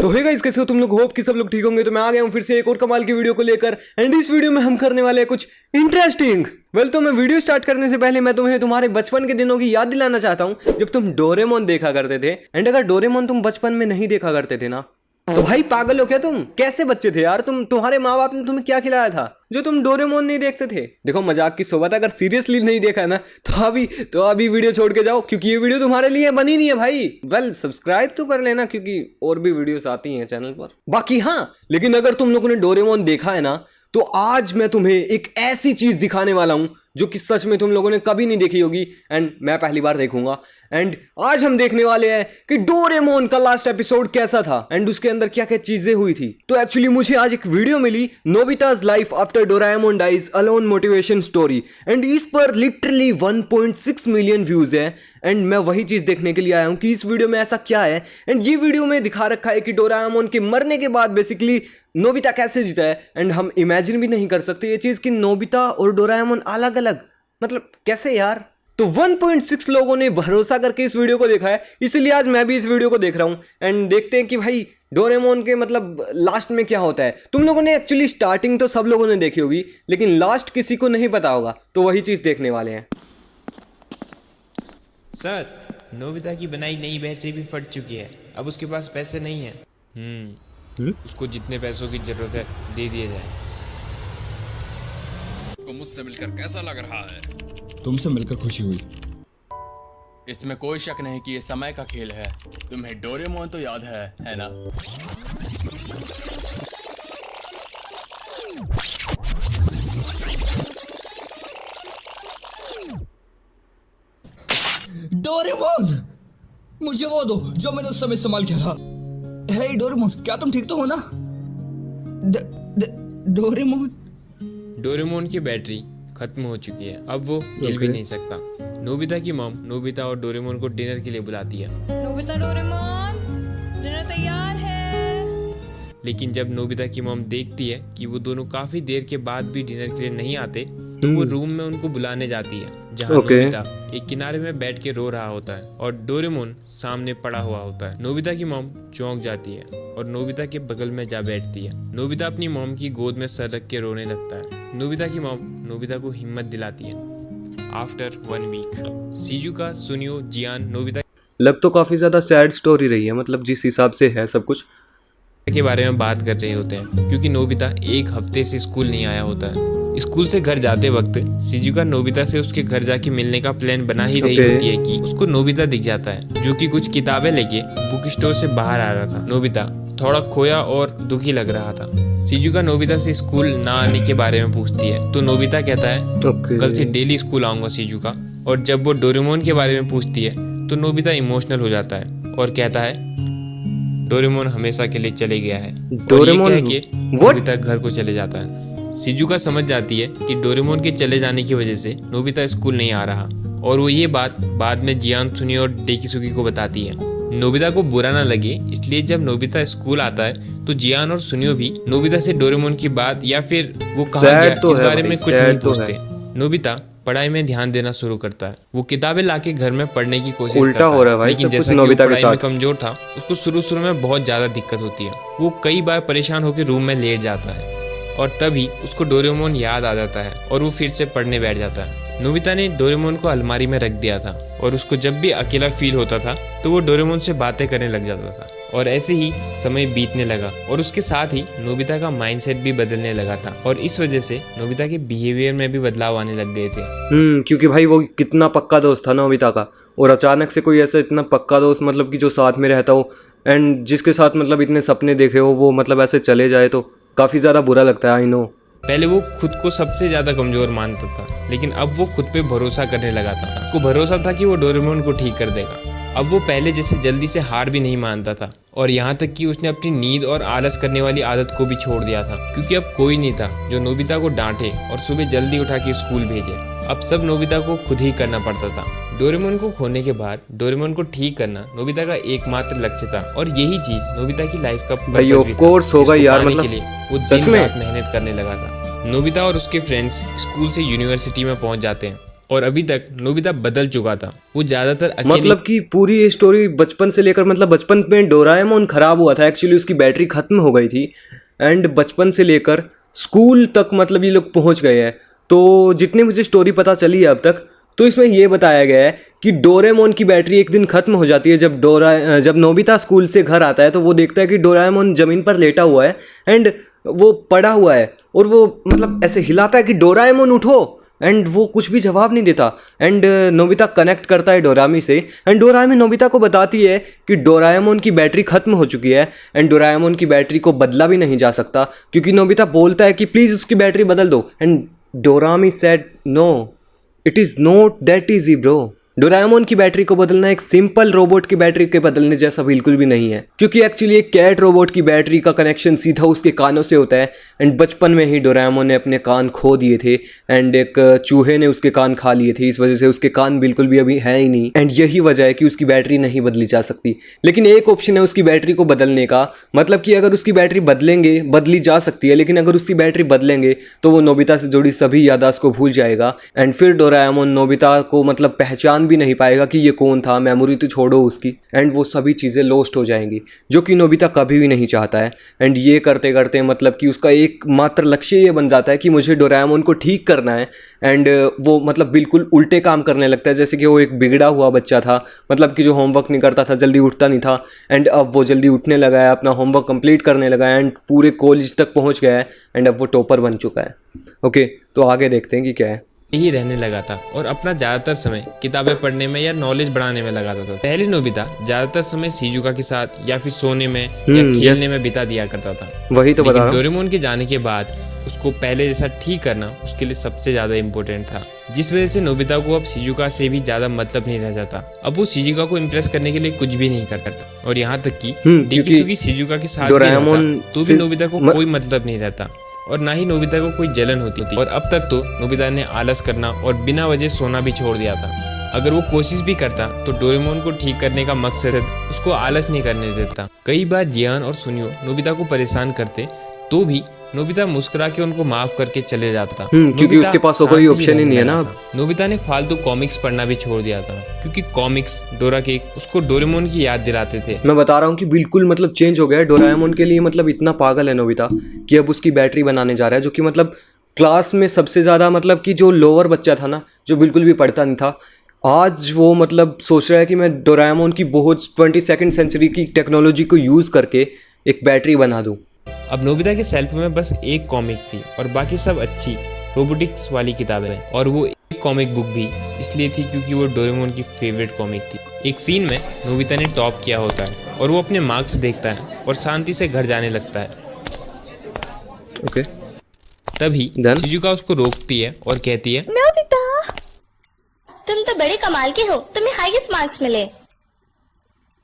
तो hey guys, कैसे हो तुम लोग? होप कि सब लोग ठीक होंगे। तो मैं आ गया हूँ फिर से एक और कमाल की वीडियो को लेकर। एंड इस वीडियो में हम करने वाले हैं कुछ इंटरेस्टिंग। तो मैं वीडियो स्टार्ट करने से पहले मैं तुम्हें तुम्हारे बचपन के दिनों की याद दिलाना चाहता हूँ जब तुम डोरेमोन देखा करते थे। एंड अगर डोरेमोन तुम बचपन में नहीं देखा करते थे ना, तो भाई पागल हो क्या तुम? कैसे बच्चे थे यार तुम? तुम्हारे माँ बाप ने तुम्हें क्या खिलाया था जो तुम डोरेमोन नहीं देखते थे? देखो, मजाक की सोबत, अगर सीरियसली नहीं देखा है ना तो अभी वीडियो छोड़ के जाओ, क्योंकि ये वीडियो तुम्हारे लिए बनी नहीं है भाई। सब्सक्राइब तो कर लेना, क्योंकि और भी वीडियोस आती हैं चैनल पर। बाकी हाँ, लेकिन अगर तुम लोगों ने डोरेमोन देखा है ना, तो आज मैं तुम्हें एक ऐसी चीज दिखाने वाला हूं जो कि सच में तुम लोगों ने कभी नहीं देखी होगी, एंड मैं पहली बार देखूंगा। एंड आज हम देखने वाले हैं कि डोरेमोन का लास्ट एपिसोड कैसा था एंड उसके अंदर क्या क्या चीजें हुई थी। तो एक्चुअली मुझे आज एक वीडियो मिली, Nobita's life after Doraemon dies alone motivation story, and इस पर लिटरली 1.6 मिलियन व्यूज है। एंड मैं वही चीज देखने के लिए आया हूं कि इस वीडियो में ऐसा क्या है। एंड ये वीडियो में दिखा रखा है कि डोरेमोन के मरने के बाद बेसिकली नोबिता कैसे जीता है। एंड हम इमेजिन भी नहीं कर सकते ये चीज कि नोबिता और डोरेमोन अलग अलग, मतलब कैसे यार। तो 1.6 लोगों ने भरोसा करके इस वीडियो को देखा है, इसलिए आज मैं भी इस वीडियो को देख रहा हूं। एंड देखते हैं कि भाई डोरेमोन के मतलब लास्ट में क्या होता है। तुम लोगों ने एक्चुअली स्टार्टिंग तो सब लोगों ने देखी होगी, लेकिन लास्ट किसी को नहीं पता होगा, तो वही चीज देखने वाले हैं। सर, नोबिता की बनाई नई बैटरी भी फट चुकी है। अब उसके पास पैसे नहीं है। उसको जितने पैसों की जरूरत है दे दिए जाए। को मुझसे मिलकर कैसा लग रहा है? तुमसे मिलकर खुशी हुई। इसमें कोई शक नहीं कि ये समय का खेल है। तुम्हें डोरेमोन तो याद है ना? डोरेमोन, मुझे वो दो जो मैंने उस समय इस्तेमाल किया था। हे डोरेमोन, क्या तुम ठीक तो हो ना? डोरेमोन की बैटरी खत्म हो चुकी है, अब वो हिल भी नहीं सकता। नोबिता की मॉम नोबिता और डोरेमोन को डिनर के लिए बुलाती है। नोबिता, डोरेमोन, डिनर तैयार है। लेकिन जब नोबिता की मॉम देखती है कि वो दोनों काफी देर के बाद भी डिनर के लिए नहीं आते, तो वो रूम में उनको बुलाने जाती है, जहाँ नोबिता एक किनारे में बैठ के रो रहा होता है और डोरेमोन सामने पड़ा हुआ होता है। नोबिता की मॉम चौंक जाती है और नोबिता के बगल में जा बैठती है। नोबिता अपनी मॉम की गोद में सर रख के रोने लगता है। नोबिता की मॉम नोबिता को हिम्मत दिलाती है। आफ्टर 1 वीक, शिजुका, सुनियो, जियान नोबिता लग तो काफी ज्यादा सैड स्टोरी रही है, मतलब जिस हिसाब से है सब कुछ के बारे में बात कर रहे होते हैं, क्योंकि नोबिता एक हफ्ते से स्कूल नहीं आया होता है। स्कूल से घर जाते वक्त शिजुका नोबिता से उसके घर जाके मिलने का प्लान बना ही रही होती है कि उसको नोबिता दिख जाता है, जो कि कुछ किताबें लेके बुक स्टोर से बाहर आ रहा था। नोबिता थोड़ा खोया और दुखी लग रहा था। शिजुका नोबिता से स्कूल ना आने के बारे में पूछती है, तो नोबिता कहता है कल से डेली स्कूल आऊंगा शिजुका। और जब वो डोरेमोन के बारे में पूछती है, तो नोबिता इमोशनल हो जाता है और कहता है डोरेमोन हमेशा के लिए चले गया है। और ये कह के नोबिता घर को चले जाता है। शिजुका समझ जाती है कि डोरेमोन के चले जाने की वजह से नोबिता स्कूल नहीं आ रहा, और वो ये बात बाद में जियान, सुनियो और डेकिसुकी को बताती है। नोबिता को बुरा ना लगे इसलिए जब नोबिता स्कूल आता है तो जियान और सुनियो भी नोबिता से डोरेमोन की बात या फिर वो कहाँ गया इस बारे में कुछ नहीं पूछते। नोबिता पढ़ाई में ध्यान देना शुरू करता है। वो किताबें लाके घर में पढ़ने की कोशिश करता है, लेकिन जैसा कि वो पढ़ाई में कमजोर था, उसको शुरू में बहुत ज्यादा दिक्कत होती है। वो कई बार परेशान होकर रूम में लेट जाता है और तभी उसको डोरेमोन याद आ जाता है और वो फिर से पढ़ने बैठ जाता है। नोबिता ने डोरेमोन को अलमारी में रख दिया था और उसको जब भी अकेला फील होता था तो वो डोरेमोन से बातें करने लग जाता था। और ऐसे ही समय बीतने लगा और उसके साथ ही नोबिता का माइंडसेट भी बदलने लगा था, और इस वजह से नोबिता के बिहेवियर में भी बदलाव आने लग गए थे। क्योंकि भाई वो कितना पक्का दोस्त था नोबिता का, और अचानक से कोई ऐसा इतना पक्का दोस्त, मतलब कि जो साथ में रहता हो एंड जिसके साथ मतलब इतने सपने देखे हो, वो मतलब ऐसे चले जाए तो काफी ज्यादा बुरा लगता है। आई नो, पहले वो खुद को सबसे ज्यादा कमजोर मानता था, लेकिन अब वो खुद पे भरोसा करने लगा था। उसको भरोसा था कि वो डोरेमोन को ठीक कर देगा। अब वो पहले जैसे जल्दी से हार भी नहीं मानता था, और यहाँ तक कि उसने अपनी नींद और आलस करने वाली आदत को भी छोड़ दिया था, क्योंकि अब कोई नहीं था जो नोबिता को डांटे और सुबह जल्दी उठा के स्कूल भेजे। अब सब नोबिता को खुद ही करना पड़ता था। डोरेमोन को खोने के बाद डोरेमोन को ठीक करना नोबिता का एकमात्र लक्ष्य था, और यही चीज नोबिता की लाइफ का भाई ऑफ कोर्स होगा यार, मतलब के लिए वो दिन रात मेहनत करने लगा था। नोबिता और उसके फ्रेंड्स स्कूल से यूनिवर्सिटी में पहुंच जाते हैं और अभी तक नोबिता बदल चुका था। वो ज्यादातर अकेले मतलब कि पूरी ये स्टोरी बचपन से लेकर, मतलब बचपन में डोराएमोन खराब हुआ था एक्चुअली, उसकी बैटरी खत्म हो गई थी एंड बचपन से लेकर स्कूल तक मतलब ये लोग पहुंच गए हैं। तो जितनी मुझे स्टोरी पता चली है अब तक, तो इसमें ये बताया गया है कि डोरेमोन की बैटरी एक दिन खत्म हो जाती है। जब नोबिता स्कूल से घर आता है तो वो देखता है कि डोराएमोन ज़मीन पर लेटा हुआ है एंड वो पड़ा हुआ है और वो मतलब ऐसे हिलाता है कि डोराएमोन उठो, एंड वो कुछ भी जवाब नहीं देता। एंड नोबिता कनेक्ट करता है डोरामी से एंड डोरामी नोबिता को बताती है कि डोराएमोन की बैटरी खत्म हो चुकी है एंड डोराएमोन की बैटरी को बदला भी नहीं जा सकता, क्योंकि नोबिता बोलता है कि प्लीज़ उसकी बैटरी बदल दो and Dorami said no, it is not that easy bro. Doraemon की बैटरी को बदलना एक सिंपल रोबोट की बैटरी के बदलने जैसा बिल्कुल भी नहीं है, क्योंकि एक्चुअली एक कैट रोबोट की बैटरी का कनेक्शन सीधा उसके कानों से होता है एंड बचपन में ही डोराएमोन ने अपने कान खो दिए थे एंड एक चूहे ने उसके कान खा लिए थे, इस वजह से उसके कान बिल्कुल भी अभी है ही नहीं एंड यही वजह है कि उसकी बैटरी नहीं बदली जा सकती। लेकिन एक ऑप्शन है उसकी बैटरी को बदलने का, मतलब कि अगर उसकी बैटरी बदली जा सकती है, लेकिन अगर उसकी बैटरी बदलेंगे तो वो नोबिता से जुड़ी सभी याददाश्त को भूल जाएगा एंड फिर डोराएमोन नोबिता को मतलब पहचान भी नहीं पाएगा कि ये कौन था, मेमोरी तो छोड़ो उसकी, एंड वो सभी चीज़ें लॉस्ट हो जाएंगी, जो कि नोबिता कभी भी नहीं चाहता है। एंड ये करते करते मतलब कि उसका एकमात्र लक्ष्य ये बन जाता है कि मुझे डोराएमोन को ठीक करना है एंड वो मतलब बिल्कुल उल्टे काम करने लगता है, जैसे कि वो एक बिगड़ा हुआ बच्चा था, मतलब कि जो होमवर्क नहीं करता था, जल्दी उठता नहीं था एंड अब वो जल्दी उठने लगा है, अपना होमवर्क कंप्लीट करने लगा है एंड पूरे कॉलेज तक पहुंच गया है एंड अब वो टॉपर बन चुका है। ओके, तो आगे देखते हैं कि क्या है। ही रहने लगा था और अपना ज्यादातर समय किताबें पढ़ने में या नॉलेज बढ़ाने में लगाता था। पहले नोबिता ज्यादातर समय शिजुका के साथ या फिर सोने में या खेलने में बिता दिया करता था। वही तो बता रहा हूं। डोरेमोन के जाने के बाद उसको पहले जैसा ठीक करना उसके लिए सबसे ज्यादा इम्पोर्टेंट था, जिस वजह से नोबिता को अब शिजुका से भी ज्यादा मतलब नहीं रह जाता। अब वो शिजुका को इम्प्रेस करने के लिए कुछ भी नहीं करता और यहाँ तक कि डेकिसुगी शिजुका के साथ भी रहता तो भी नोबिता को कोई मतलब नहीं रहता और ना ही नोबिता को कोई जलन होती थी। और अब तक तो नोबिता ने आलस करना और बिना वजह सोना भी छोड़ दिया था। अगर वो कोशिश भी करता तो डोरेमोन को ठीक करने का मकसद उसको आलस नहीं करने देता। कई बार जियान और सुनियो नोबिता को परेशान करते तो भी नोबिता मुस्कुरा के उनको माफ करके चले जाता, क्योंकि उसके पास तो कोई ऑप्शन ही नहीं है ना। नोबिता ने फालतू कॉमिक्स पढ़ना भी छोड़ दिया था, क्योंकि कॉमिक्स डोरा केक उसको डोरेमोन की याद दिलाते थे। मैं बता रहा हूँ कि बिल्कुल मतलब चेंज हो गया है डोराएमोन के लिए, मतलब इतना पागल है नोबिता कि अब उसकी बैटरी बनाने जा रहा है, जो कि मतलब क्लास में सबसे ज़्यादा मतलब कि जो लोअर बच्चा था ना, जो बिल्कुल भी पढ़ता नहीं था, आज वो मतलब सोच रहा है कि मैं डोराएमोन की बहुत 22वीं सेंचुरी की टेक्नोलॉजी को यूज़ करके एक बैटरी बना दूँ। अब नोबिता के सेल्फ में बस एक कॉमिक थी और बाकी सब अच्छी रोबोटिक्स वाली किताबें हैं, और वो एक कॉमिक बुक भी इसलिए थी क्योंकि वो डोरेमोन की फेवरेट कॉमिक थी। एक सीन में नोबिता ने टॉप किया होता है और वो अपने मार्क्स देखता है और शांति से घर जाने लगता है। ओके, तभी शिजुका उसको रोकती है और कहती है, नोबिता, तुम तो बड़े कमाल के हो, तुम्हें हाईएस्ट मार्क्स मिले।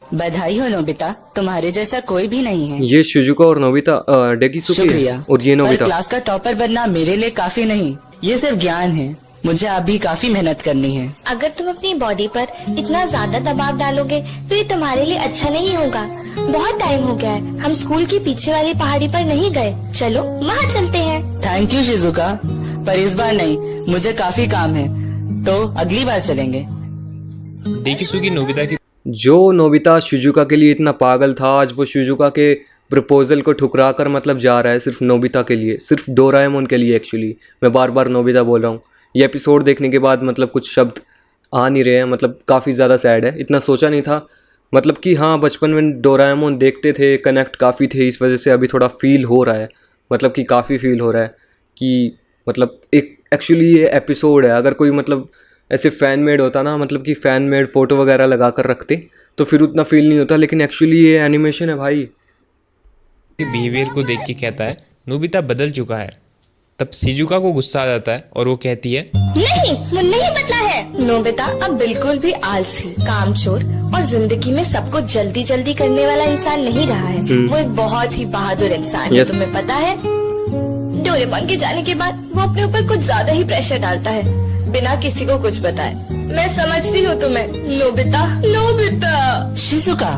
बधाई हो नोबिता, तुम्हारे जैसा कोई भी नहीं है। ये शिजुका और नोबिता डेकिसुकी शुक्रिया। और ये नोबिता। क्लास का टॉपर बनना मेरे लिए काफी नहीं, ये सिर्फ ज्ञान है, मुझे अभी काफी मेहनत करनी है। अगर तुम अपनी बॉडी पर इतना ज्यादा दबाव डालोगे तो ये तुम्हारे लिए अच्छा नहीं होगा। बहुत टाइम हो गया है, हम स्कूल की पीछे वाली पहाड़ी पर नहीं गए, चलो वहाँ चलते हैं। थैंक यू शिजुका, पर इस बार नहीं, मुझे काफी काम है, तो अगली बार चलेंगे। डेकिसुकी नोबिता की जो नोबिता शिजुका के लिए इतना पागल था, आज वो शिजुका के प्रपोजल को ठुकरा कर मतलब जा रहा है सिर्फ नोबिता के लिए, सिर्फ डोराएमोन के लिए। एक्चुअली मैं बार बार नोबिता बोल रहा हूँ, ये एपिसोड देखने के बाद मतलब कुछ शब्द आ नहीं रहे हैं, मतलब काफ़ी ज़्यादा सैड है। इतना सोचा नहीं था, मतलब कि हाँ बचपन में डोराएमोन देखते थे, कनेक्ट काफ़ी थे, इस वजह से अभी थोड़ा फील हो रहा है, मतलब कि काफ़ी फील हो रहा है कि मतलब एक एक्चुअली ये एपिसोड है। अगर कोई मतलब ऐसे फ़ैन मेड होता ना, मतलब कि फ़ैन मेड फ़ोटो वगैरह लगा कर रखते तो फिर उतना फील नहीं होता, लेकिन एक्चुअली ये एनिमेशन है भाई। बिहेवियर को देख के कहता है नोबिता बदल चुका है। तब शिजुका को गुस्सा आ जाता है और वो कहती है, नहीं, वो नहीं बदला है। नोबिता अब बिल्कुल भी आलसी, कामचोर और जिंदगी में सब कुछ जल्दी जल्दी करने वाला इंसान नहीं रहा है। वो एक बहुत ही बहादुर इंसान है, तुम्हें पता है। डोरेमोन के जाने के बाद वो अपने ऊपर कुछ ज्यादा ही प्रेशर डालता है, बिना किसी को कुछ बताए। मैं समझती हूँ तुम्हें नोबिता। नोबिता, शिजुका,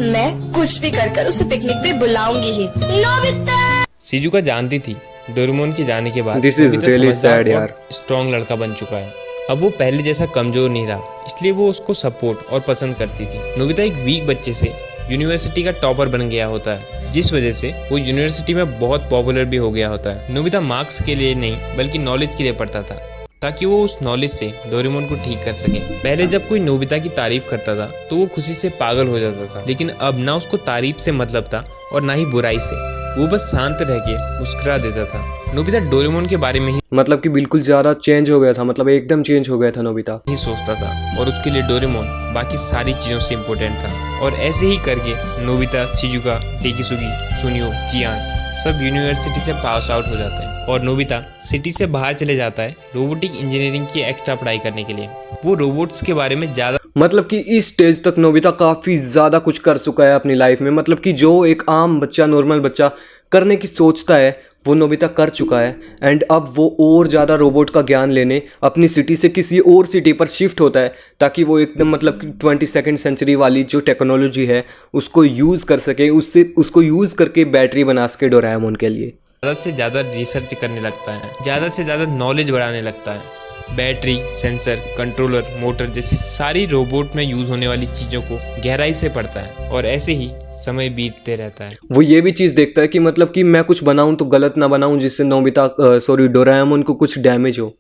मैं कुछ भी कर उसे पिकनिक पे बुलाऊंगी ही। नोबिता। शिजुका जानती थी डोरेमोन के जाने के बाद This is नोबिता really समझदार sad, और यार। स्ट्रॉन्ग लड़का बन चुका है। अब वो पहले जैसा कमजोर नहीं रहा, इसलिए वो उसको सपोर्ट और पसंद करती थी। नोबिता एक वीक बच्चे से यूनिवर्सिटी का टॉपर बन गया होता है, जिस वजह से वो यूनिवर्सिटी में बहुत पॉपुलर भी हो गया होता है। नोबिता मार्क्स के लिए नहीं बल्कि नॉलेज के लिए पढ़ता था, ताकि वो उस नॉलेज से डोरेमोन को ठीक कर सके। पहले जब कोई नोबिता की तारीफ करता था तो वो खुशी से पागल हो जाता था, लेकिन अब ना उसको तारीफ से मतलब था और ना ही बुराई से। वो बस शांत रह के मुस्कुरा देता था। नोबिता डोरेमोन के बारे में मतलब कि बिल्कुल ज़्यादा चेंज हो गया था, मतलब एकदम चेंज हो गया था नोबिता। ही सोचता था और उसके लिए डोरेमोन बाकी सारी चीज़ों से इम्पोर्टेंट था। और ऐसे ही करके नोबिता, शिजुका, डेकिसुगी, सुनियो, जियान सब यूनिवर्सिटी से पास आउट हो जाते हैं और नोबिता सिटी से बाहर चले जाता है रोबोटिक इंजीनियरिंग की एक्स्ट्रा पढ़ाई करने के लिए। वो रोबोट्स के बारे में ज़्यादा मतलब कि इस स्टेज तक नोबिता काफ़ी ज़्यादा कुछ कर चुका है अपनी लाइफ में। मतलब कि जो एक आम बच्चा, नॉर्मल बच्चा करने की सोचता है वो नोबिता कर चुका है। एंड अब वो और ज़्यादा रोबोट का ज्ञान लेने अपनी सिटी से किसी और सिटी पर शिफ्ट होता है, ताकि वो एकदम मतलब कि 22वीं सेंचुरी वाली जो टेक्नोलॉजी है उसको यूज़ कर सके, उसको यूज़ करके बैटरी बना सके डोरेमोन के लिए। ज़्यादा से ज़्यादा रिसर्च करने लगता है, ज़्यादा से ज़्यादा नॉलेज बढ़ाने लगता है। बैटरी, सेंसर, कंट्रोलर, मोटर जैसी सारी रोबोट में यूज़ होने वाली चीज़ों को गहराई से पढ़ता है और ऐसे ही समय बीतते रहता है। वो ये भी चीज़ देखता है कि मतलब कि मैं कुछ बनाऊं तो गलत ना बनाऊं जिससे डोरेमोन को कुछ डैमेज हो।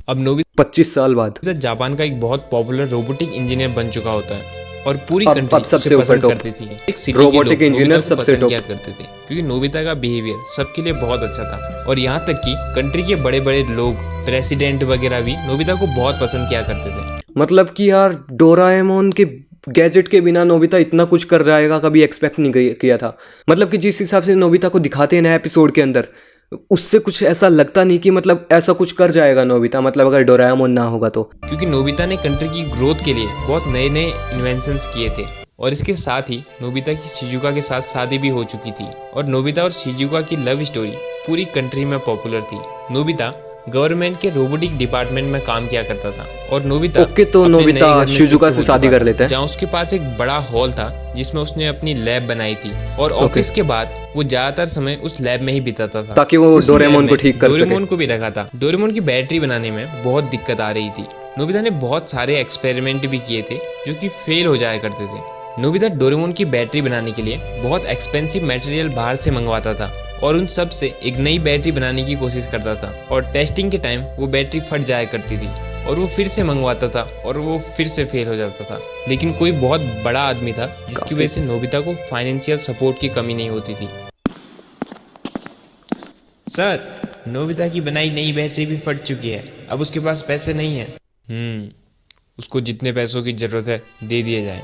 अब नोबिता 25 साल बाद जापान का एक बहुत पॉपुलर रोबोटिक इंजीनियर बन चुका होता है और पूरी अब कंट्री सबसे उसे ऊपर पसंद टॉप। करती थी। एक सिटी रोबोटिक के लोग इंजीनियर नोबिता को सबसे पसंद टॉप। किया करते थे क्योंकि नोबिता का बिहेवियर सबके लिए बहुत अच्छा था और यहाँ तक कि कंट्री के बड़े बड़े लोग, प्रेसिडेंट वगैरह भी नोबिता को बहुत पसंद किया करते थे। मतलब कि यार डोरेमोन के गैजेट के बिना नोबिता इतना कुछ कर जाएगा कभी एक्सपेक्ट नहीं किया था। मतलब कि जिस हिसाब से नोबिता को दिखाते हैं ना एपिसोड के अंदर, उससे कुछ ऐसा लगता नहीं कि मतलब ऐसा कुछ कर जाएगा नोबिता, मतलब अगर डोरेमोन ना होगा तो। क्योंकि नोबिता ने कंट्री की ग्रोथ के लिए बहुत नए नए इन्वेंशंस किए थे और इसके साथ ही नोबिता की शिजुका के साथ शादी भी हो चुकी थी और नोबिता और शिजुका की लव स्टोरी पूरी कंट्री में पॉपुलर थी। नोबिता गवर्नमेंट के रोबोटिक डिपार्टमेंट में काम किया करता था और नोबिता ओके, तो अपने नोबिता नए घर में शिजुका शिफ्ट से हो शादी चुका कर था, लेता है। जहाँ उसके पास एक बड़ा हॉल था जिसमें उसने अपनी लैब बनाई थी और ऑफिस के बाद वो ज्यादातर समय उस लैब में ही बिताता था, ताकि वो उस डोरेमोन लैब को में ठीक कर सके। डोरेमोन को भी रखा था। डोरेमोन की बैटरी बनाने में बहुत दिक्कत आ रही थी। नोबिता ने बहुत सारे एक्सपेरिमेंट भी किए थे जो कि फेल हो जाया करते थे। नोबिता डोरेमोन की बैटरी बनाने के लिए बहुत एक्सपेंसिव मटेरियल बाहर से मंगवाता था और उन सब से एक नई बैटरी बनाने की कोशिश करता था और टेस्टिंग के टाइम वो बैटरी फट जाया करती थी और वो फिर से मंगवाता था और वो फिर से फेल हो जाता था। लेकिन कोई बहुत बड़ा आदमी था जिसकी वजह से नोबिता को फाइनेंशियल सपोर्ट की कमी नहीं होती थी। सर, नोबिता की बनाई नई बैटरी भी फट चुकी है, अब उसके पास पैसे नहीं है। उसको जितने पैसों की जरूरत है दे दिए जाए।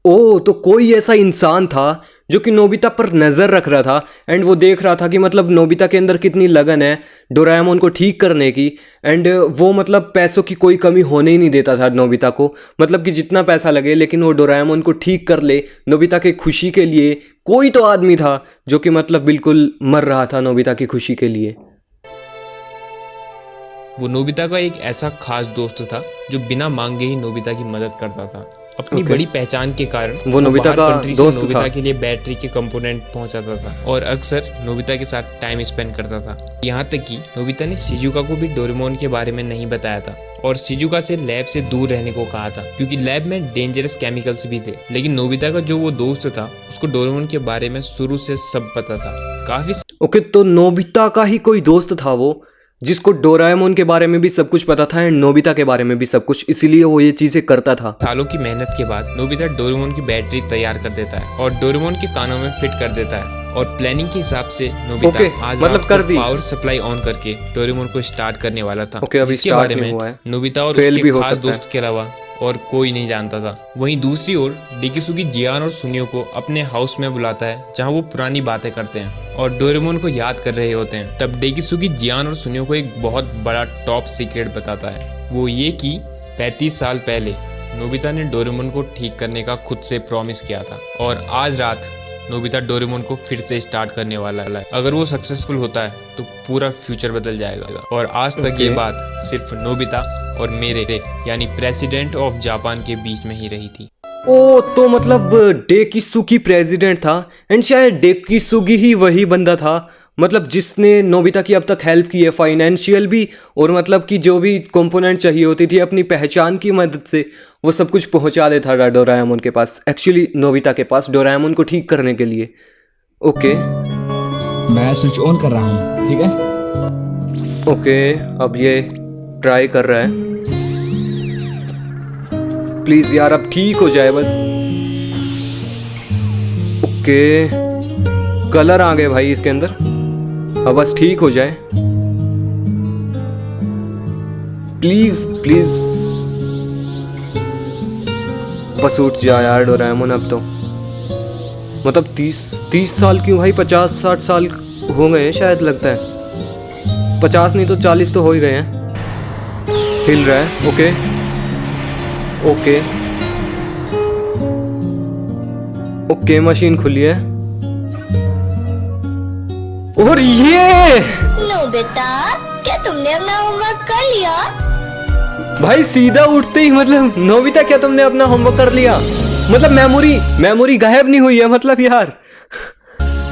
ओ, तो कोई ऐसा इंसान था जो कि नोबिता पर नज़र रख रहा था एंड वो देख रहा था कि मतलब नोबिता के अंदर कितनी लगन है डोरेमोन को ठीक करने की। एंड वो मतलब पैसों की कोई कमी होने ही नहीं देता था नोबिता को, मतलब कि जितना पैसा लगे लेकिन वो डोरेमोन को ठीक कर ले नोबिता की खुशी के लिए। कोई तो आदमी था जो कि मतलब बिल्कुल मर रहा था नोबिता की खुशी के लिए। वो नोबिता का एक ऐसा खास दोस्त था जो बिना मांगे ही नोबिता की मदद करता था। अपनी बड़ी पहचान के कारण वो नोबिता का कंट्री से दोस्त नोबिता था। के लिए बैटरी के कंपोनेंट पहुंचाता था और अक्सर नोबिता के साथ टाइम स्पेंड करता था। यहाँ तक कि नोबिता ने शिजुका को भी डोरेमोन के बारे में नहीं बताया था और शिजुका से लैब से दूर रहने को कहा था क्योंकि लैब में डेंजरस केमिकल्स भी थे। लेकिन नोबिता का जो वो दोस्त था उसको डोरेमोन के बारे में शुरू से सब पता था। काफी ओके, तो नोबिता का ही कोई दोस्त था वो जिसको डोरेमोन के बारे में भी सब कुछ पता था एंड नोबिता के बारे में भी सब कुछ, इसीलिए वो ये चीजें करता था। सालों की मेहनत के बाद नोबिता डोरेमोन की बैटरी तैयार कर देता है और डोरेमोन के कानों में फिट कर देता है और प्लानिंग के हिसाब से नोबिता ओके, आज मतलब रात कर को दी। पावर सप्लाई ऑन करके डोरेमोन को स्टार्ट करने वाला था। ओके, अभी जिसके start बारे नहीं में हुआ है। नोबिता और Fail भी उसके हो खास सकता है। दोस्त के अलावा और कोई नहीं जानता था। वहीं दूसरी ओर डेकिसुगी जियान और सुनियो को अपने हाउस में बुलाता है जहाँ वो पुरानी बातें करते हैं और डोरेमोन को याद कर रहे होते हैं। तब डेकिसुगी जियान और सुनियो को एक बहुत बड़ा टॉप सीक्रेट बताता है, वो ये कि 35 साल पहले नोबिता ने डोरेमोन को ठीक करने का खुद से प्रॉमिस किया था और आज रात नोबिता डोरेमोन को फिर से स्टार्ट करने वाला है। अगर वो सक्सेसफुल होता है तो पूरा फ्यूचर बदल जाएगा और आज तक ये बात सिर्फ नोबिता और मेरे यानी प्रेसिडेंट ऑफ जापान के बीच में ही रही थी। ओ, तो मतलब डेकिसुगी प्रेसिडेंट था एंड शायद डेकिसुगी ही वही बंदा था मतलब जिसने नोबिता की अब तक हेल्प की है, फाइनेंशियल भी, और मतलब कि जो भी कंपोनेंट चाहिए होती थी अपनी पहचान की मदद से, वो सब कुछ पहुंचा देता था डोराएमोन के पास, एक्चुअली नोबिता के पास, डोराएमोन को ठीक करने के लिए। ओके मैं स्विच ऑन कर रहा हूँ, ठीक है? ओके, अब ये ट्राई कर रहा है। प्लीज यार अब ठीक हो जाए बस। ओके, कलर आ गए भाई इसके अंदर, अब बस ठीक हो जाए प्लीज प्लीज। बस उठ जा यार डोराएमोन अब तो। मतलब 30 साल क्यों भाई, 50-60 साल हो गए हैं शायद, लगता है 50 नहीं तो 40 तो हो ही गए हैं। हिल रहा है। ओके ओके ओके, मशीन खुली है। और ये नोबिता, क्या तुमने अपना होमवर्क कर लिया? भाई सीधा उठते ही मतलब, नोबिता क्या तुमने अपना होमवर्क कर लिया? मतलब मेमोरी गायब नहीं हुई है। मतलब यार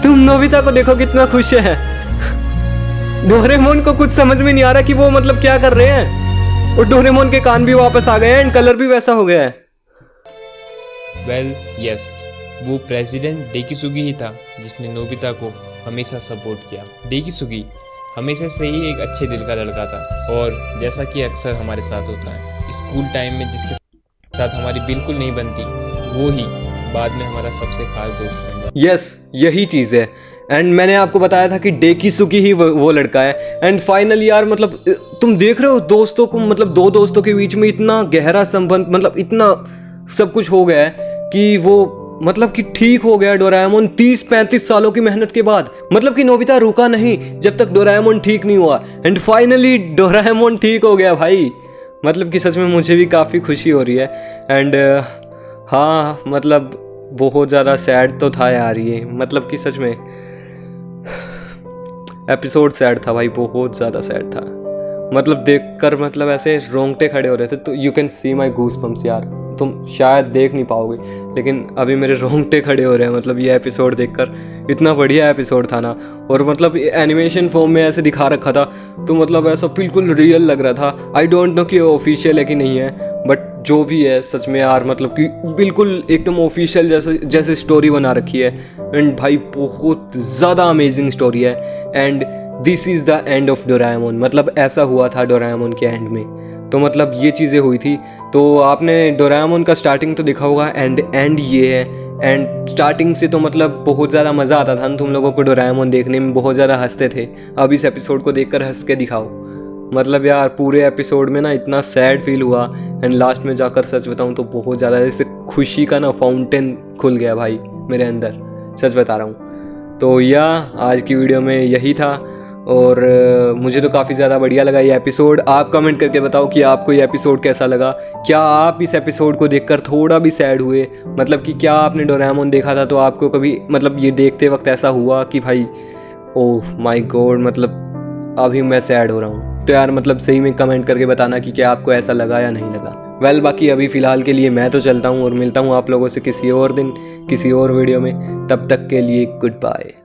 तुम नोबिता को देखो कितना खुश है। डोरेमोन को कुछ समझ में नहीं आ रहा कि वो मतलब क्या कर रहे हैं, और डोरेमोन के कान भी वापस आ गए हैं एंड कलर भी वैसा हो गया है। वेल यस, वो प्रेसिडेंट डेकिसुगी ही था जिसने नोबिता को हमेशा सपोर्ट किया। डेकिसुगी हमेशा से ही एक अच्छे दिल का लड़का था, और जैसा कि अक्सर हमारे साथ होता है, स्कूल टाइम में जिसके साथ हमारी बिल्कुल नहीं बनती, वो ही बाद में हमारा सबसे खास दोस्त बन जाता। यस, यही चीज़ है। एंड मैंने आपको बताया था कि डेकिसुगी ही वो लड़का है। एंड फाइनली यार मतलब तुम देख रहे हो दोस्तों को, मतलब दो दोस्तों के बीच में इतना गहरा संबंध, मतलब इतना सब कुछ हो गया है कि वो मतलब कि ठीक हो गया डोराएमोन 30-35 सालों की मेहनत के बाद। मतलब कि नोबिता रुका नहीं जब तक डोराएमोन ठीक नहीं हुआ, एंड फाइनली डोराएमोन ठीक हो गया भाई। मतलब कि सच में मुझे भी काफ़ी खुशी हो रही है। एंड हाँ मतलब बहुत ज़्यादा सैड तो था यार ये, मतलब कि सच में एपिसोड सैड था भाई, बहुत ज़्यादा सैड था। मतलब देखकर मतलब ऐसे रोंगटे खड़े हो रहे थे। तो you can see my goose bumps यार, तुम शायद देख नहीं पाओगे लेकिन अभी मेरे रोंगटे खड़े हो रहे हैं। मतलब ये एपिसोड देखकर, इतना बढ़िया एपिसोड था ना, और मतलब एनिमेशन फॉर्म में ऐसे दिखा रखा था तो मतलब ऐसा बिल्कुल रियल लग रहा था। आई डोंट नो कि ऑफिशियल है कि नहीं है, बट जो भी है सच में यार मतलब कि बिल्कुल एकदम ऑफिशियल जैसे स्टोरी बना रखी है। एंड भाई बहुत ज़्यादा अमेजिंग स्टोरी है। And this is the end of Doraemon, मतलब ऐसा हुआ था डोराएमोन के एंड में। तो मतलब ये चीज़ें हुई थी। तो आपने डोराएमोन का स्टार्टिंग तो देखा होगा, एंड ये है। एंड स्टार्टिंग से तो मतलब बहुत ज़्यादा मज़ा आता था तुम लोगों को डोराएमोन देखने में, बहुत ज़्यादा हंसते थे। अब इस एपिसोड को देखकर हंस के दिखाओ। मतलब यार पूरे एपिसोड में ना इतना सैड फील हुआ, एंड लास्ट में जाकर सच बताऊँ तो बहुत ज़्यादा जैसे खुशी का ना फाउंटेन खुल गया भाई मेरे अंदर, सच बता रहा हूँ। तो आज की वीडियो में यही था, और मुझे तो काफ़ी ज़्यादा बढ़िया लगा ये एपिसोड। आप कमेंट करके बताओ कि आपको ये एपिसोड कैसा लगा। क्या आप इस एपिसोड को देखकर थोड़ा भी सैड हुए? मतलब कि क्या आपने डोराएमोन देखा था तो आपको कभी मतलब ये देखते वक्त ऐसा हुआ कि भाई ओह माय गॉड मतलब अभी मैं सैड हो रहा हूँ? तो यार मतलब सही में कमेंट करके बताना कि क्या आपको ऐसा लगा या नहीं लगा। वेल बाकी अभी फ़िलहाल के लिए मैं तो चलता हूँ, और मिलता हूँ आप लोगों से किसी और दिन किसी और वीडियो में। तब तक के लिए गुड बाय।